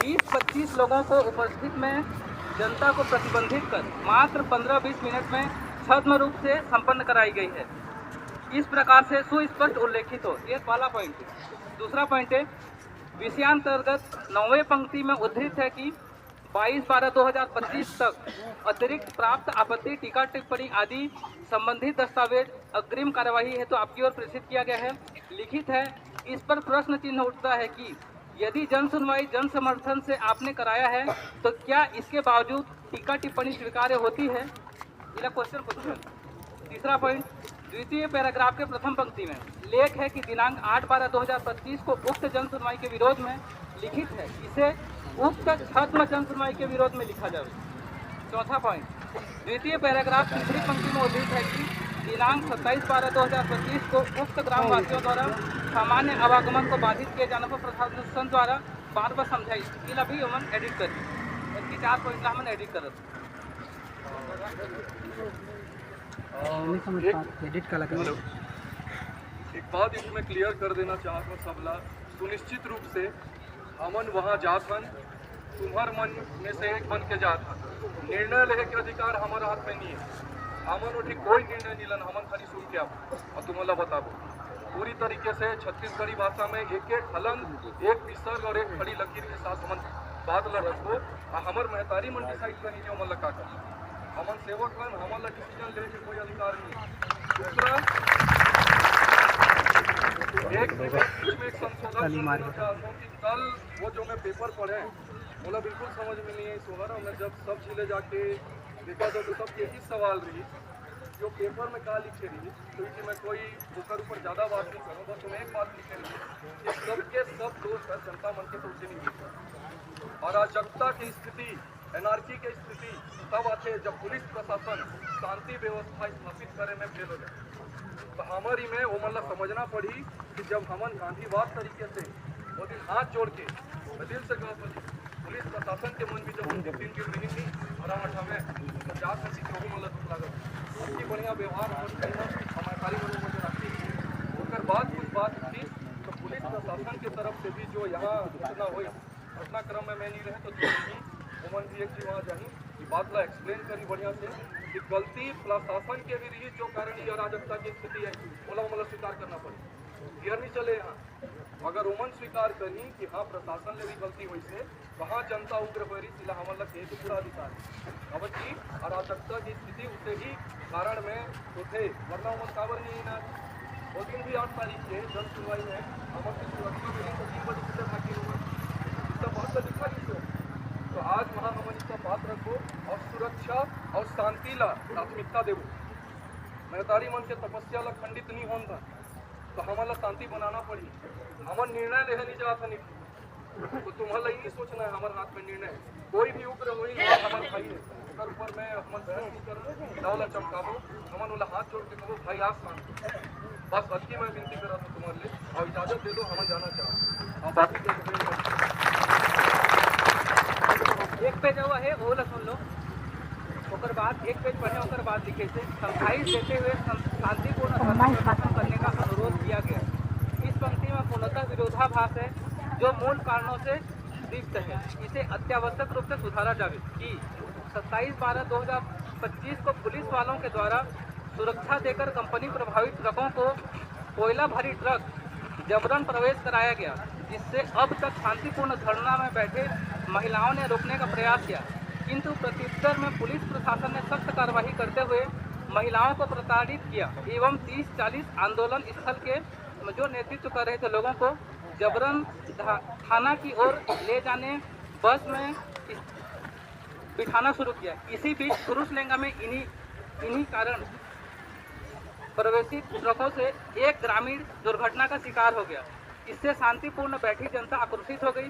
20-25 लोगों को उपस्थित में जनता को प्रतिबंधित कर मात्र 15-20 मिनट में छद्म रूप से संपन्न कराई गई है। इस प्रकार से सुस्पष्ट उल्लेखित हो। ये पहला पॉइंट है। दूसरा पॉइंट है, विषयांतर्गत 9वें पंक्ति में उद्धृत है कि 22/12/2025 तक अतिरिक्त प्राप्त आपत्ति, टीका टिप्पणी आदि संबंधित दस्तावेज अग्रिम कार्यवाही हेतु आपकी ओर प्रेषित किया गया है, लिखित है। इस पर प्रश्न चिन्ह उठता है कि यदि जन सुनवाई जन समर्थन से आपने कराया है तो क्या इसके बावजूद टीका टिप्पणी स्वीकार्य होती है? यह क्वेश्चन पूछा। तीसरा पॉइंट, द्वितीय पैराग्राफ के प्रथम पंक्ति में लेख है कि दिनांक 8/12/2025 को उक्त जन सुनवाई के विरोध में लिखित है, इसे उक्त छद्म जन सुनवाई के विरोध में लिखा जाए। चौथा पॉइंट, द्वितीय पैराग्राफ तीसरी पंक्ति में उल्लेख है कि दिनांक 27/12/2025 को उक्त ग्रामवासियों द्वारा सामान्य आवागमन को बाधित किए जाने पर प्रशासन द्वारा बार बार समझाई। इन अभी हम एडिट करें, इसकी 4 पॉइंट हम एडिट कर एक बात इसमें क्लियर कर देना चाहत हूँ सबला, सुनिश्चित रूप से हमन वहाँ जात हन, तुम्हार मन में से एक बन के जात हन। निर्णय लेने के अधिकार हमारे हाथ में नहीं है। हमन उठी कोई निर्णय नहीं लन, हमन खाली सुन के आप और तुम्हारा बताबो पूरी तरीके से छत्तीसगढ़ी भाषा में एक एक हलन, एक विसर्ग और एक खड़ी लकीर के साथ हमन बात ला रखो। और हमार महतारी मन डिसाइड करनी जो हमन लगा कर हमन सेवक हन, हमन ला डिसीजन लेने के कोई अधिकार नहीं। दूसरा, एक बीच में एक संशोधन करना चाहता हूँ कि कल वो जो मैं पेपर पढ़े बोला बिल्कुल समझ में नहीं है। सोहर मैं जब सब जिले जाके देखा तो सब यही सवाल रही जो पेपर में कहा लिखे रही, तो कि मैं कोई ऊपर ज़्यादा बात नहीं करूँ, बस तुम्हें एक बात लिखे रही कि सबके सब दोस्त है जनता मन के तो उसे नहीं मिलता। अराजकता की स्थिति, एनआरकी की स्थिति तब आते हैं जब पुलिस प्रशासन शांति व्यवस्था स्थापित करे में फेल हो जाए। तो हमारी में वो मतलब समझना पड़ी कि जब हमन गांधीवाद तरीके से वो दिन हाथ जोड़ के दिल से कहा पुलिस प्रशासन के मन भी जब दिन की नहीं थी हरा में जात हसी जो मतलब दुख लागत अच्छी बढ़िया व्यवहार हमारे कार्य मुझे रखती उसके बाद कुछ बात थी तो पुलिस प्रशासन की तरफ से भी जो यहाँ घटना हुई घटनाक्रम में मैं नहीं रहे तो उमन भी एक चीज वहाँ जाही कि बात ला एक्सप्लेन करी बढ़िया से कि गलती प्रशासन के भी रही जो कारण ये अराजकता की स्थिति है बोला मतलब स्वीकार करना पड़े। यह नहीं चले यहाँ अगर उमन स्वीकार करी कि हाँ प्रशासन ने भी गलती हुई से वहाँ जनता उग्र बरी सिला हमला के पूरा अधिकार अब की अराजकता की स्थिति उसे ही कारण में उठे वरना उमन काबर नहीं ना वो दिन भी 8 तारीख के जन सुनवाई में हमन की सुरक्षा मिली तो 3 बजे से बाकी हुआ इसका बात तो लिखा नहीं तो आज वहाँ हमन इसका बात रखो और सुरक्षा और शांति ला प्राथमिकता देवो। महतारी मन के तपस्या ला खंडित नहीं होना तो हमारा शांति बनाना पड़ी। हमारा निर्णय लेने नहीं जाता नहीं तो तुम्हारा ये नहीं सोचना है हमारे हाथ में निर्णय कोई भी उग्र हुई हमारे भाई है अगर ऊपर में हम बहस नहीं कर डावला चमकाबो हमन वाला हाथ जोड़ के कहो भाई आप शांत बस अति मैं विनती कर रहा था तुम्हारे लिए और इजाजत दे दो हम जाना चाहते और बाकी एक पेज हुआ है वो सुन लो ओकर बाद एक पेज पढ़े ओकर बाद लिखे से समझाइश देते हुए शांतिपूर्ण शासन करने का अनुरोध किया गया। इस पंक्ति में पूर्णतः विरोधाभास है जो मूल कारणों से दीप्त है। इसे अत्यावश्यक रूप से सुधारा जाए कि 27/12/2025 को पुलिस वालों के द्वारा सुरक्षा देकर कंपनी प्रभावित ट्रकों को कोयला भरी ट्रक जबरन प्रवेश कराया गया, जिससे अब तक शांतिपूर्ण धरना में बैठे महिलाओं ने रोकने का प्रयास किया, किंतु प्रत्युत्तर में पुलिस प्रशासन ने सख्त कार्रवाई करते हुए महिलाओं को प्रताड़ित किया एवं 30-40 आंदोलन स्थल के जो नेतृत्व कर रहे थे लोगों को जबरन थाना की ओर ले जाने बस में बिठाना शुरू किया। इसी बीच कुरुसलेंगा में इन्हीं कारण प्रवेशित ट्रकों से एक ग्रामीण दुर्घटना का शिकार हो गया। इससे शांतिपूर्ण बैठी जनता आक्रोशित हो गई।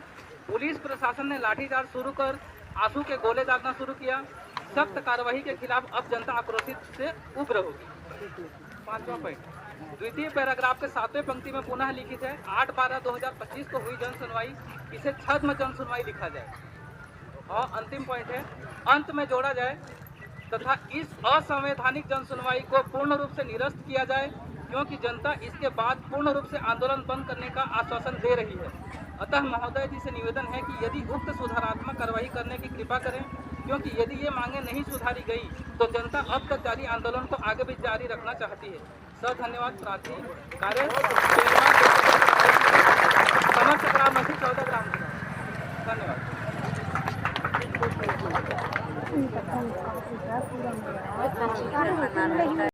पुलिस प्रशासन ने लाठीचार्ज शुरू कर आंसू के गोले दागना शुरू किया। सख्त कार्रवाई के खिलाफ अब जनता आक्रोशित से उग्र होगी। 5वां पॉइंट, द्वितीय पैराग्राफ के 7वें पंक्ति में पुनः लिखित है 8/12/2025 को हुई जन सुनवाई, इसे छद्म जन सुनवाई लिखा जाए। और अंतिम पॉइंट है अंत में जोड़ा जाए तथा इस असंवैधानिक जन सुनवाई को पूर्ण रूप से निरस्त किया जाए, क्योंकि जनता इसके बाद पूर्ण रूप से आंदोलन बंद करने का आश्वासन दे रही है। अतः महोदय जी से निवेदन है कि यदि उक्त सुधारात्मक कार्रवाई करने की कृपा करें, क्योंकि यदि ये मांगे नहीं सुधारी गई तो जनता अब तक जारी आंदोलन को आगे भी जारी रखना चाहती है। धन्यवाद। प्रार्थी कार्य समस्त ग्राम मसी 14 ग्राम। धन्यवाद।